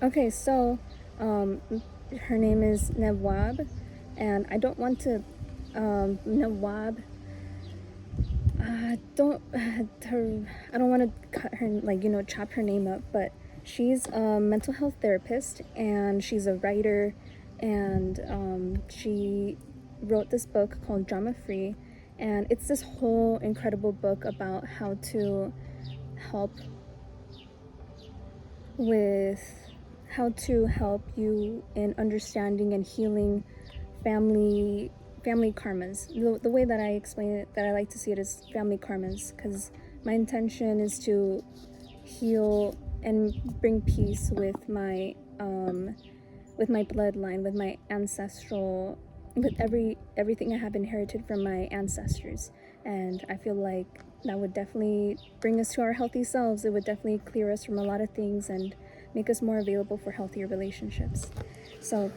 Okay, so her name is Tawwab, and I don't want to Tawwab. Don't her. I don't want to cut her, like, chop her name up, but she's a mental health therapist and she's a writer, and she wrote this book called Drama Free, and it's this whole incredible book about how to help with how to help you in understanding and healing family karmas. The way that I explain it, that I like to see it, is family karmas, because my intention is to heal and bring peace with my bloodline, with my ancestral, with everything I have inherited from my ancestors. And I feel like that would definitely bring us to our healthy selves. It would definitely clear us from a lot of things and make us more available for healthier relationships. So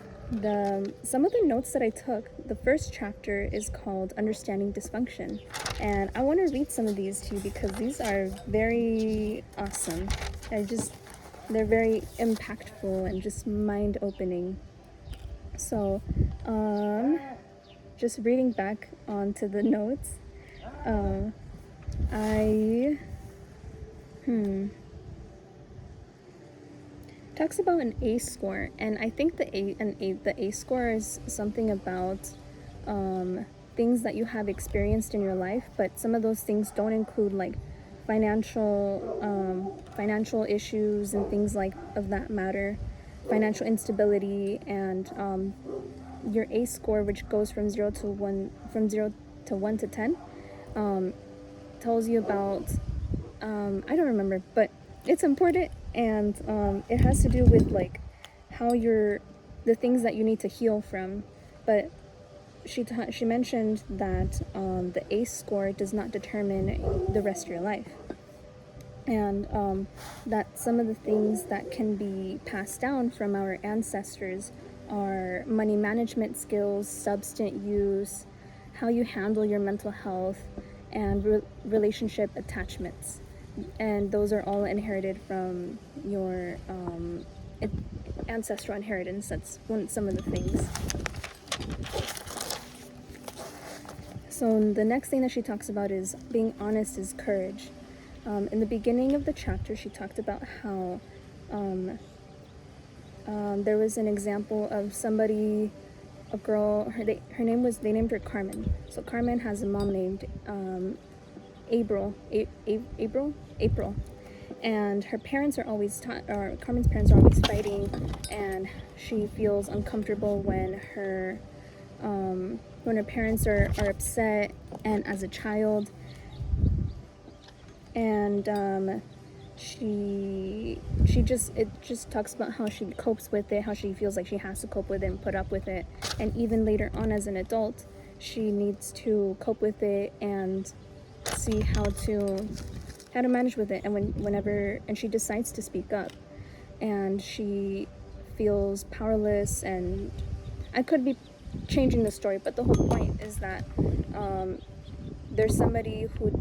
some of the notes that I took, the first chapter is called Understanding Dysfunction, and I want to read some of these to you because these are very awesome. They're very impactful and just mind-opening. So just reading back onto the notes, talks about an ACE score, and I think the ACE score is something about things that you have experienced in your life, but some of those things don't include like financial issues and things like of that matter, financial instability, and your ACE score, which goes from 0 to 1 to 10, tells you about I don't remember, but it's important, and it has to do with like how the things that you need to heal from. But she mentioned that the ACE score does not determine the rest of your life, and that some of the things that can be passed down from our ancestors are money management skills, substance use, how you handle your mental health, and relationship attachments. And those are all inherited from your ancestral inheritance. That's some of the things. So the next thing that she talks about is being honest is courage. In the beginning of the chapter, she talked about how there was an example of somebody, a girl, they named her Carmen. So Carmen has a mom named April, and her parents are always Carmen's parents are always fighting, and she feels uncomfortable when her parents are upset, and as a child, and it just talks about how she copes with it, how she feels like she has to cope with it and put up with it, and even later on as an adult, she needs to cope with it and see how to manage with it. And whenever she decides to speak up, and she feels powerless. And I could be changing the story, but the whole point is that there's somebody who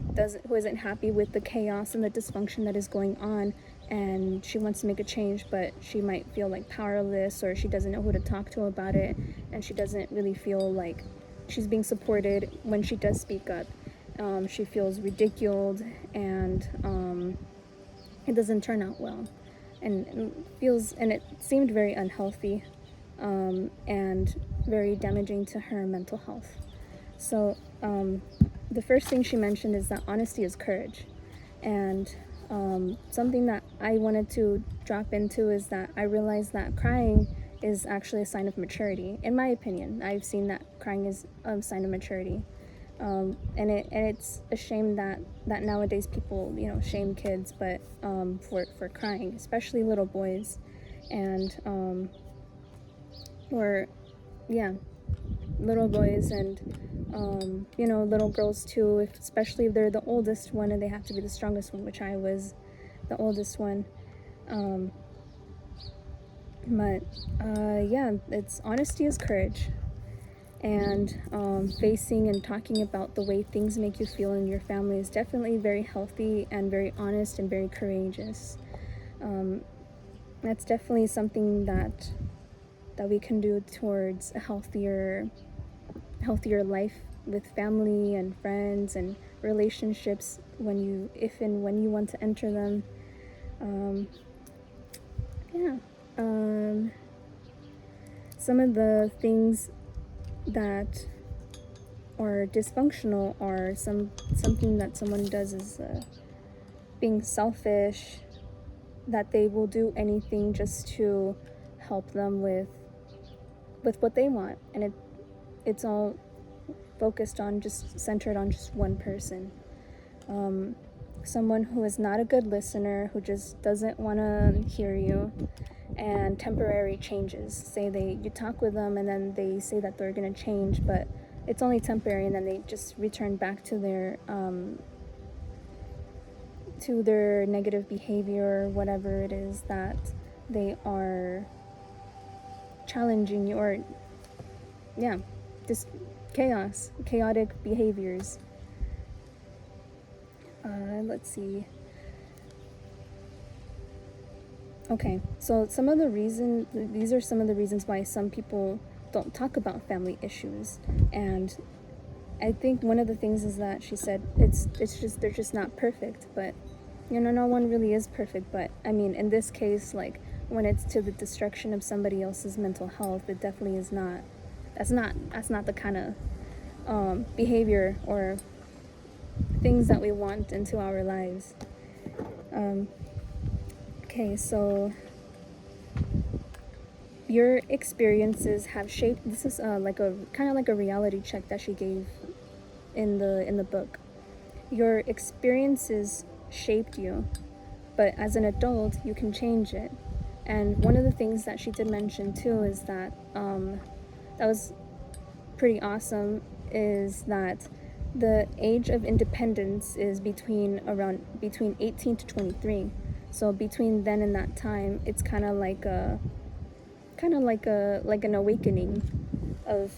isn't happy with the chaos and the dysfunction that is going on, and she wants to make a change, but she might feel like powerless, or she doesn't know who to talk to about it, and she doesn't really feel like she's being supported when she does speak up. She feels ridiculed, and it doesn't turn out well, and it seemed very unhealthy, and very damaging to her mental health. So the first thing she mentioned is that honesty is courage, and something that I wanted to drop into is that I realized that crying is actually a sign of maturity. In my opinion, I've seen that crying is a sign of maturity. And it's a shame that nowadays people, shame kids, but for crying, especially little boys, and little boys, and little girls too, especially if they're the oldest one and they have to be the strongest one, which I was the oldest one. It's honesty is courage. And facing and talking about the way things make you feel in your family is definitely very healthy and very honest and very courageous. that's definitely something that we can do towards a healthier life with family and friends and relationships if and when you want to enter them. Yeah. Some of the things that are dysfunctional are something that someone does is being selfish, that they will do anything just to help them with what they want, and it's all focused on centered on just one person. Someone who is not a good listener, who just doesn't want to hear you, and temporary changes. Say you talk with them and then they say that they're going to change, but it's only temporary, and then they just return back to their negative behavior, whatever it is that they are challenging you, or just chaotic behaviors. Let's see. Okay, so these are some of the reasons why some people don't talk about family issues. And I think one of the things is that she said they're just not perfect, but no one really is perfect. But I mean, in this case, like when it's to the destruction of somebody else's mental health, it definitely is not. That's not the kind of behavior or things that we want into our lives. Okay, so your experiences have shaped. This is like a kind of like a reality check that she gave in the book. Your experiences shaped you, but as an adult, you can change it. And one of the things that she did mention too is that that was pretty awesome, is that the age of independence is between 18 to 23. So between then and that time, it's kind of like an awakening of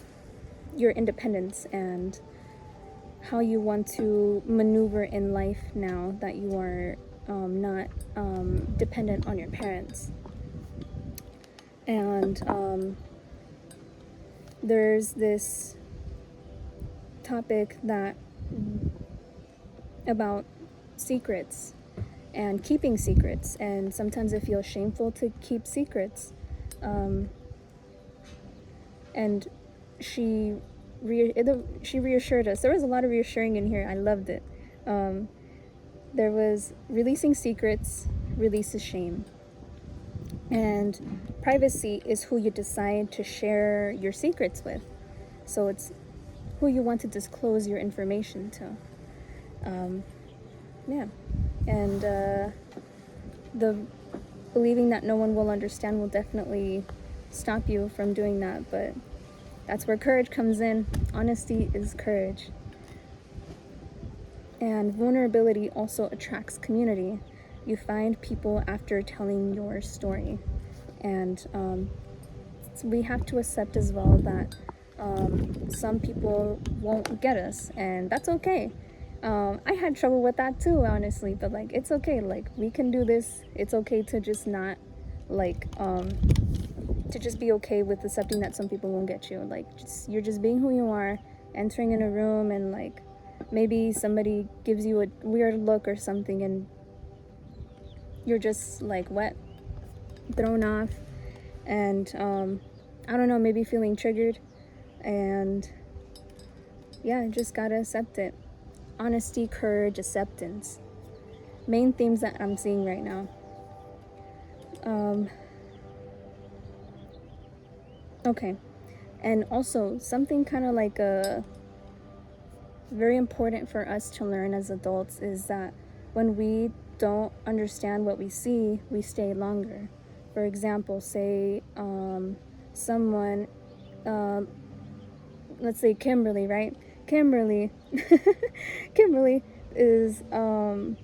your independence and how you want to maneuver in life now that you are not dependent on your parents. And there's this topic about secrets and keeping secrets, and sometimes it feels shameful to keep secrets. And she reassured us. There was a lot of reassuring in here. I loved it. There was releasing secrets releases shame, and privacy is who you decide to share your secrets with. So it's who you want to disclose your information to. And the believing that no one will understand will definitely stop you from doing that, but that's where courage comes in. Honesty is courage. And vulnerability also attracts community. You find people after telling your story. And so we have to accept as well that some people won't get us, and that's okay. I had trouble with that too, honestly, but like, it's okay. Like, we can do this. It's okay to just not to just be okay with accepting that some people won't get you. Like, you're just being who you are, entering in a room, and like maybe somebody gives you a weird look or something, and you're just like thrown off, and I don't know, maybe feeling triggered, and just gotta accept it. Honesty, courage, acceptance. Main themes that I'm seeing right now. Okay. And also, something kind of like very important for us to learn as adults is that when we don't understand what we see, we stay longer. For example, say someone, let's say Kimberly, right? Kimberly is in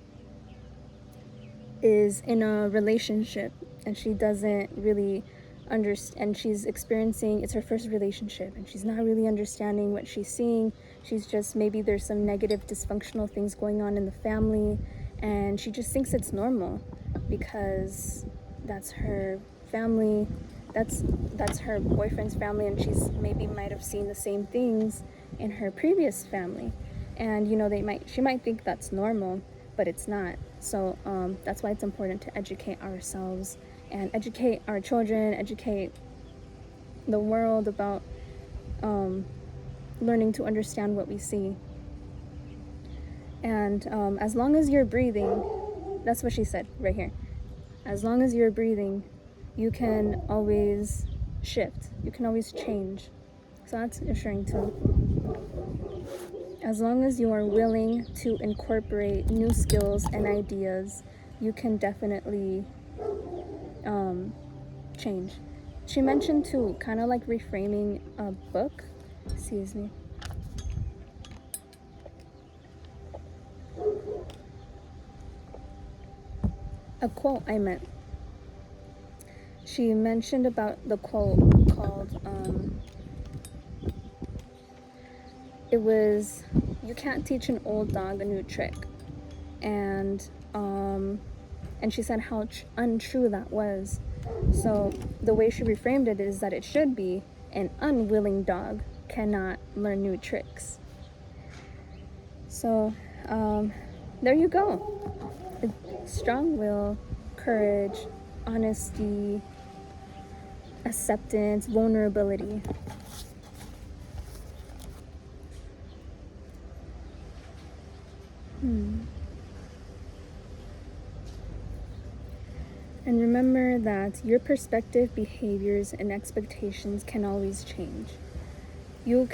a relationship, and she doesn't really understand. She's experiencing, it's her first relationship, and she's not really understanding what she's seeing. She's just, maybe there's some negative dysfunctional things going on in the family, and she just thinks it's normal because that's her family, that's her boyfriend's family, and she's maybe might have seen the same things in her previous family, and she might think that's normal, but it's not. So that's why it's important to educate ourselves and educate our children, educate the world about learning to understand what we see. And as long as you're breathing, that's what she said right here. As long as you're breathing, you can always shift. You can always change. So that's assuring too. As long as you are willing to incorporate new skills and ideas, you can definitely change. She mentioned too, kind of like reframing a book. Excuse me. A quote I meant. She mentioned about the quote called, it was, "You can't teach an old dog a new trick." And she said how untrue that was. So the way she reframed it is that it should be, an unwilling dog cannot learn new tricks. So there you go. Strong will, courage, honesty, acceptance, vulnerability. And remember that your perspective, behaviors, and expectations can always change. You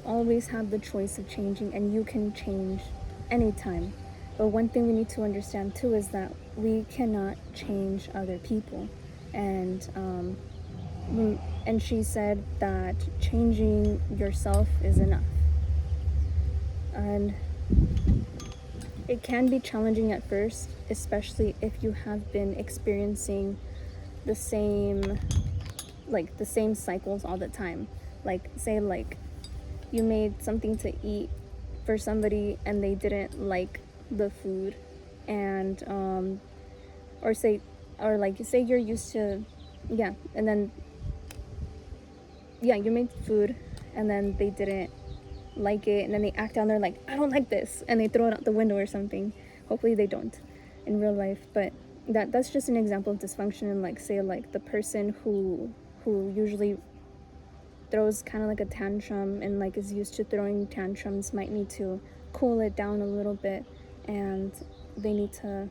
always have the choice of changing, and you can change anytime. But one thing we need to understand too is that we cannot change other people. And she said that changing yourself is enough. And it can be challenging at first, especially if you have been experiencing the same cycles all the time. Like, say, you made something to eat for somebody and they didn't like the food, and say you're used to, and then you made food and then they didn't like it, and then they act out, they're like, "I don't like this," and they throw it out the window or something. Hopefully they don't in real life, but that's just an example of dysfunction. And the person who usually throws kind of like a tantrum and is used to throwing tantrums might need to cool it down a little bit, and they need to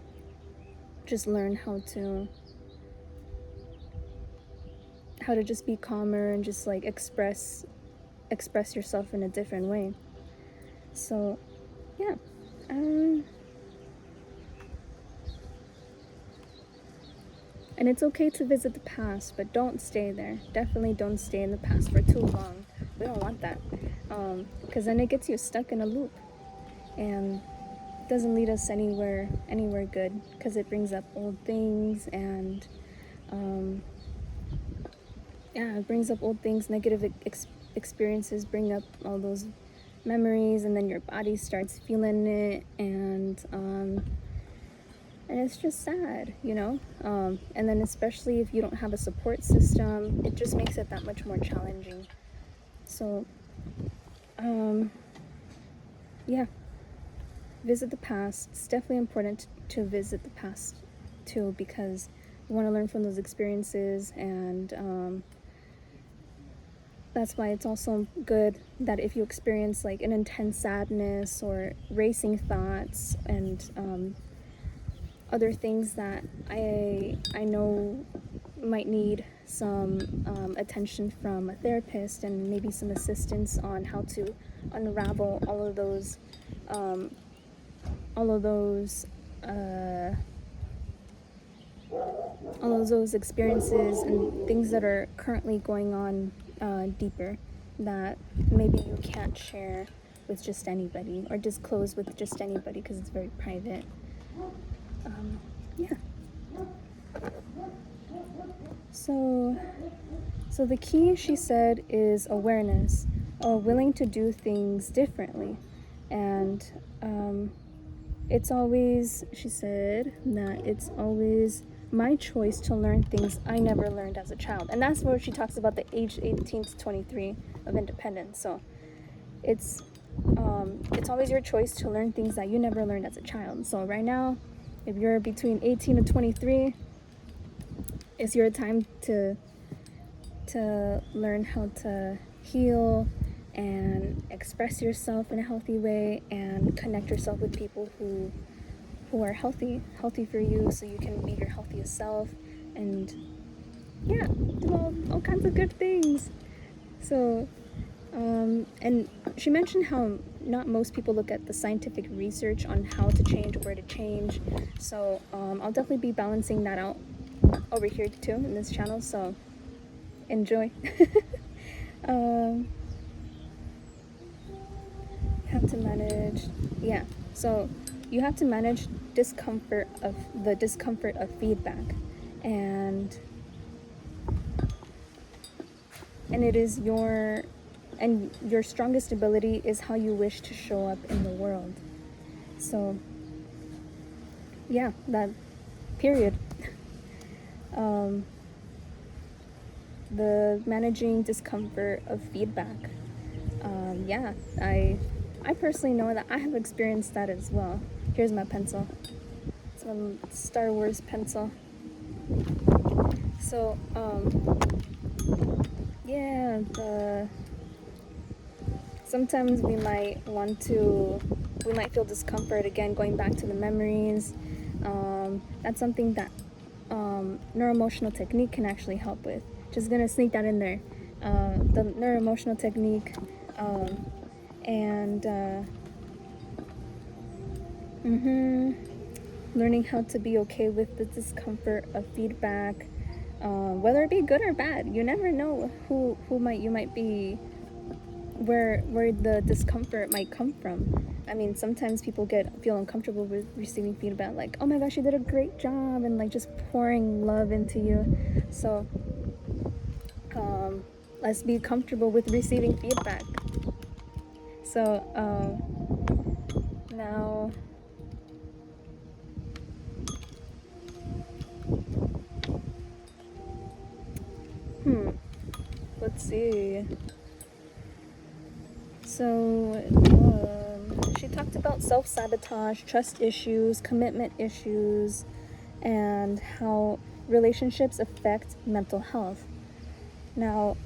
just learn how to just be calmer and just express yourself in a different way. So and it's okay to visit the past, but don't stay there. Definitely don't stay in the past for too long. We don't want that, because then it gets you stuck in a loop, and it doesn't lead us anywhere good, because it brings up old things, and it brings up old things. Negative experiences bring up all those memories, and then your body starts feeling it, and it's just sad, and then especially if you don't have a support system, it just makes it that much more challenging. So visit the past. It's definitely important to visit the past too, because you want to learn from those experiences, and that's why it's also good that if you experience an intense sadness or racing thoughts and other things that I know might need some attention from a therapist, and maybe some assistance on how to unravel all of those experiences and things that are currently going on deeper, that maybe you can't share with just anybody or disclose with just anybody because it's very private. So the key, she said, is awareness, willing to do things differently. And it's always, she said, that it's always my choice to learn things I never learned as a child. And that's where she talks about the age 18 to 23 of independence. So it's always your choice to learn things that you never learned as a child. So right now, if you're between 18 and 23, it's your time to learn how to heal and express yourself in a healthy way and connect yourself with people who are healthy for you, so you can be your healthiest self and yeah, do all kinds of good things. So and she mentioned how not most people look at the scientific research on how to change, where to change. So I'll definitely be balancing that out over here too in this channel, so enjoy. Have to manage, yeah, so you have to manage discomfort of feedback, and it is your strongest ability is how you wish to show up in the world. So yeah, that period. The managing discomfort of feedback. Yeah, I personally know that I have experienced that as well. Here's my pencil. It's a Star Wars pencil. So, yeah, sometimes we might feel discomfort, again, going back to the memories. That's something that neuroemotional technique can actually help with. Just gonna sneak that in there. The neuroemotional technique, and learning how to be okay with the discomfort of feedback, whether it be good or bad. You never know who you might be, where the discomfort might come from. I mean, sometimes people feel uncomfortable with receiving feedback, like, oh my gosh, you did a great job, and like just pouring love into you. So let's be comfortable with receiving feedback. So now let's see. So she talked about self-sabotage, trust issues, commitment issues, and how relationships affect mental health. Now,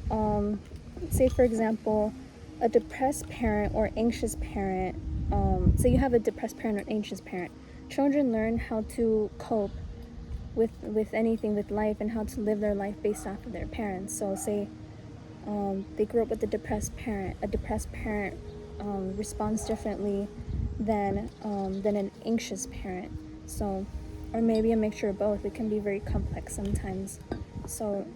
say for example, a depressed parent or anxious parent, say you have a depressed parent or anxious parent, children learn how to cope with anything, with life, and how to live their life based off of their parents. So say they grew up with a depressed parent responds differently than an anxious parent. So, or maybe a mixture of both. It can be very complex sometimes. So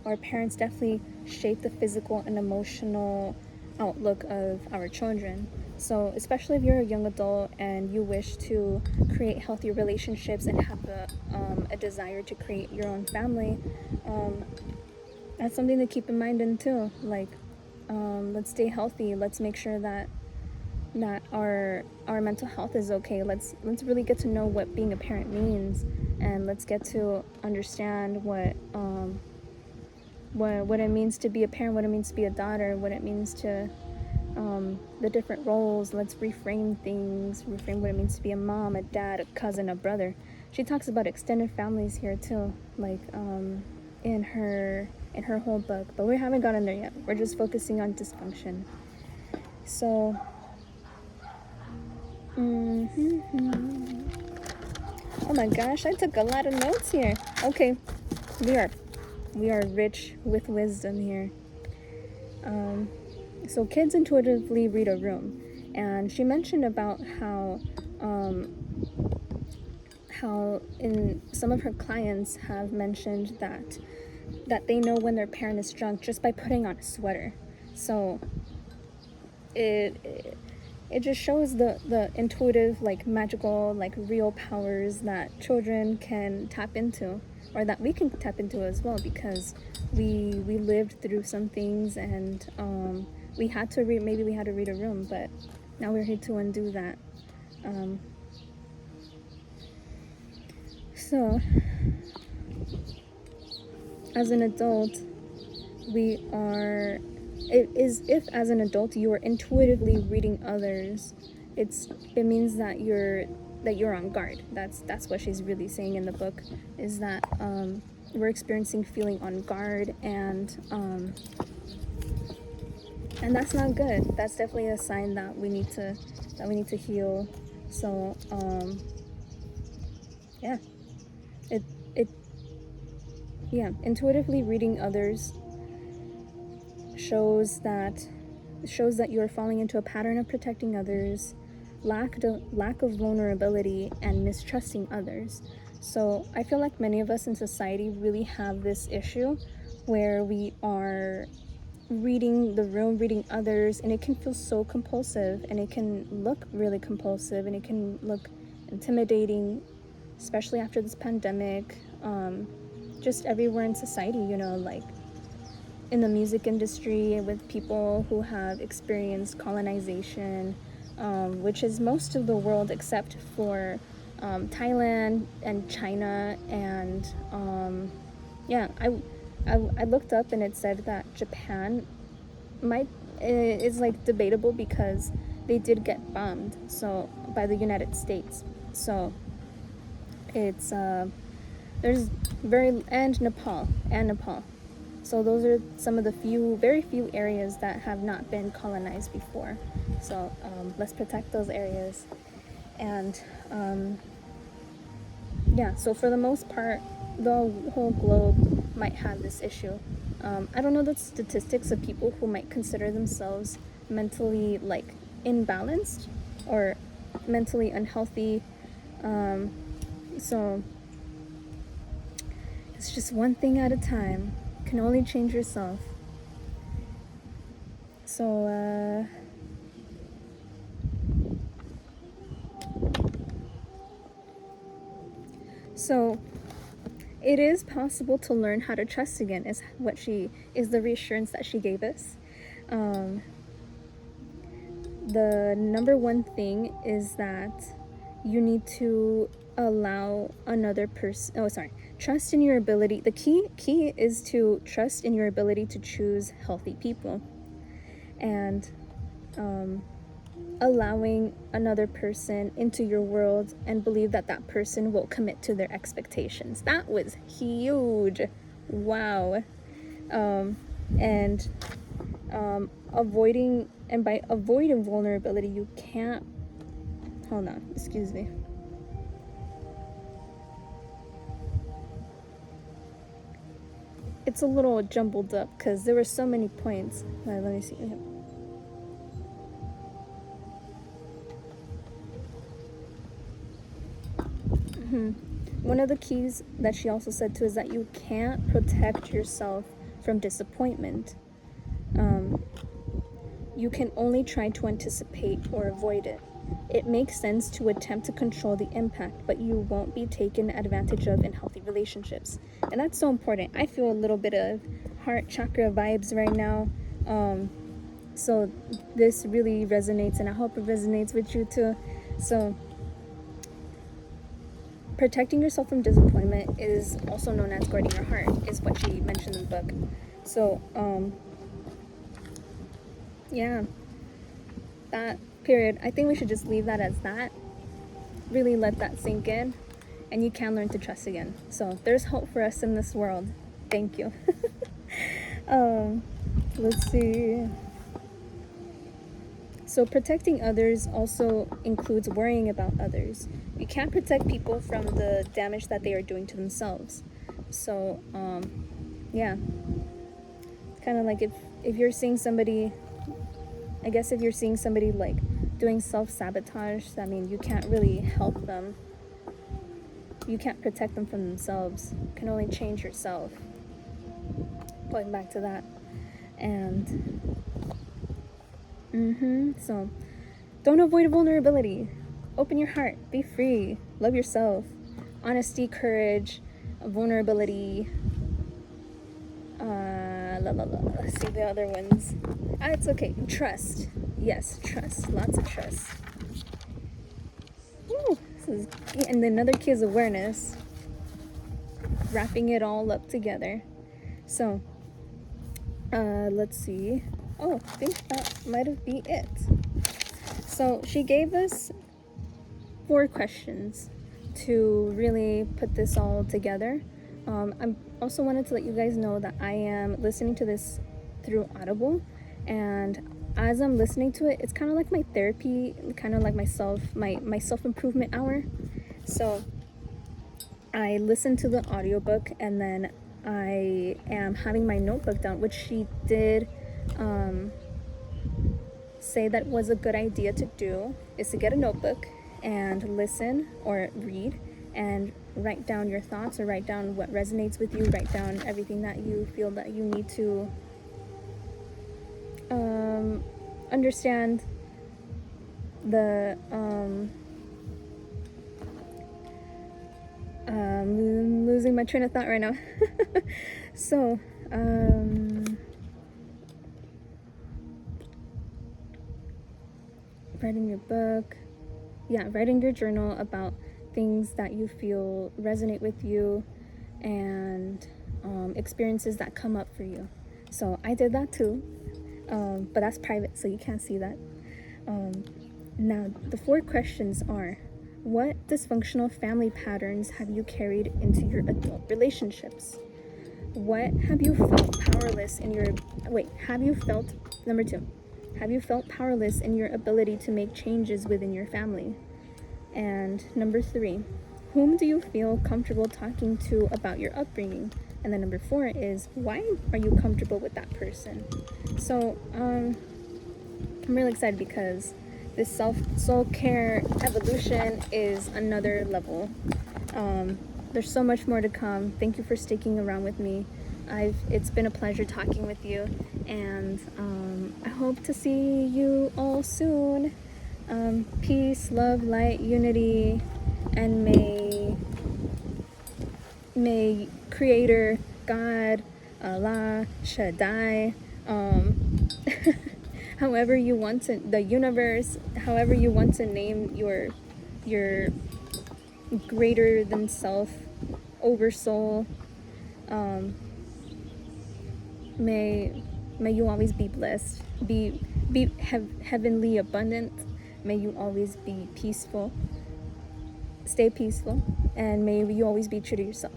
our parents definitely shape the physical and emotional outlook of our children. So especially if you're a young adult and you wish to create healthy relationships and have a desire to create your own family, that's something to keep in mind too. Like, let's stay healthy. Let's make sure that our mental health is okay. Let's really get to know what being a parent means, and let's get to understand what it means to be a parent, what it means to be a daughter, what it means to the different roles. Let's reframe what it means to be a mom, a dad, a cousin, a brother. She talks about extended families here too, like in her whole book, but we haven't gotten there yet. We're just focusing on dysfunction. So oh my gosh, I took a lot of notes here. Okay, we are rich with wisdom here. So kids intuitively read a room, and she mentioned about how in some of her clients have mentioned that they know when their parent is drunk just by putting on a sweater. So it just shows the intuitive, like magical, like real powers that children can tap into, or that we can tap into as well, because we lived through some things, and maybe we had to read a room, but now we're here to undo that. So, as an adult, if as an adult you are intuitively reading others, it means that you're on guard. That's what she's really saying in the book, is that we're experiencing feeling on guard, and that's not good. That's definitely a sign that we need to heal. So yeah, intuitively reading others shows that you're falling into a pattern of protecting others, lack of vulnerability, and mistrusting others. So I feel like many of us in society really have this issue where we are reading the room, reading others, and it can feel so compulsive, and it can look really compulsive, and it can look intimidating, especially after this pandemic, just everywhere in society, like in the music industry, with people who have experienced colonization, which is most of the world except for Thailand and China, and I looked up and it said that Japan is like debatable because they did get bombed by the United States. So it's and Nepal. So those are some of the very few areas that have not been colonized before. So let's protect those areas. And so for the most part, the whole globe might have this issue. I don't know the statistics of people who might consider themselves mentally imbalanced or mentally unhealthy. So it's just one thing at a time. You can only change yourself. So it is possible to learn how to trust again, is the reassurance that she gave us. The number one thing is that you need to allow another person, trust in your ability. The key is to trust in your ability to choose healthy people, and allowing another person into your world and believe that person will commit to their expectations. That was huge. Wow. By avoiding vulnerability, you can't, hold on, excuse me. It's a little jumbled up because there were so many points. Let me see. One of the keys that she also said too is that you can't protect yourself from disappointment. You can only try to anticipate or avoid it. It makes sense to attempt to control the impact, but you won't be taken advantage of in healthy relationships. And that's so important. I feel a little bit of heart chakra vibes right now. So this really resonates, and I hope it resonates with you too. So protecting yourself from disappointment is also known as guarding your heart, is what she mentioned in the book. So, that period. I think we should just leave that as that. Really let that sink in, and you can learn to trust again. So there's hope for us in this world. Thank you. Let's see. So protecting others also includes worrying about others. You can't protect people from the damage that they are doing to themselves. So, kind of like if you're seeing somebody, doing self-sabotage, I mean, you can't really help them. You can't protect them from themselves. You can only change yourself. Going back to that. And so don't avoid vulnerability. Open your heart. Be free. Love yourself. Honesty, courage, vulnerability. Let's see the other ones. It's okay. Trust. Yes, trust. Lots of trust. and another key is awareness. Wrapping it all up together. So, let's see. Oh, I think that might have been it. So she gave us 4 questions to really put this all together. I also wanted to let you guys know that I am listening to this through Audible, and as I'm listening to it, it's kind of like my therapy, kind of like my self-improvement hour. So I listen to the audiobook, and then I am having my notebook down, which she did say that was a good idea to do, is to get a notebook and listen or read and write down your thoughts, or write down what resonates with you, write down everything that you feel that you need to understand. The I'm losing my train of thought right now. So writing your book, writing your journal about things that you feel resonate with you, and experiences that come up for you. So I did that too, but that's private, so you can't see that. Now the 4 questions are: what dysfunctional family patterns have you carried into your adult relationships? What have you felt powerless in your number 2, have you felt powerless in your ability to make changes within your family? And number 3, whom do you feel comfortable talking to about your upbringing? And then number 4 is, why are you comfortable with that person? So I'm really excited because this soul-care evolution is another level. There's so much more to come. Thank you for sticking around with me. It's been a pleasure talking with you, and I hope to see you all soon. Peace, love, light, unity, and may Creator, God, Allah, 𝙒𝙀𝙏𝙃, however you want to, the universe, however you want to name your greater than self, oversoul, may you always be blessed, be heavenly abundant. May you always be peaceful, stay peaceful, and may you always be true to yourself.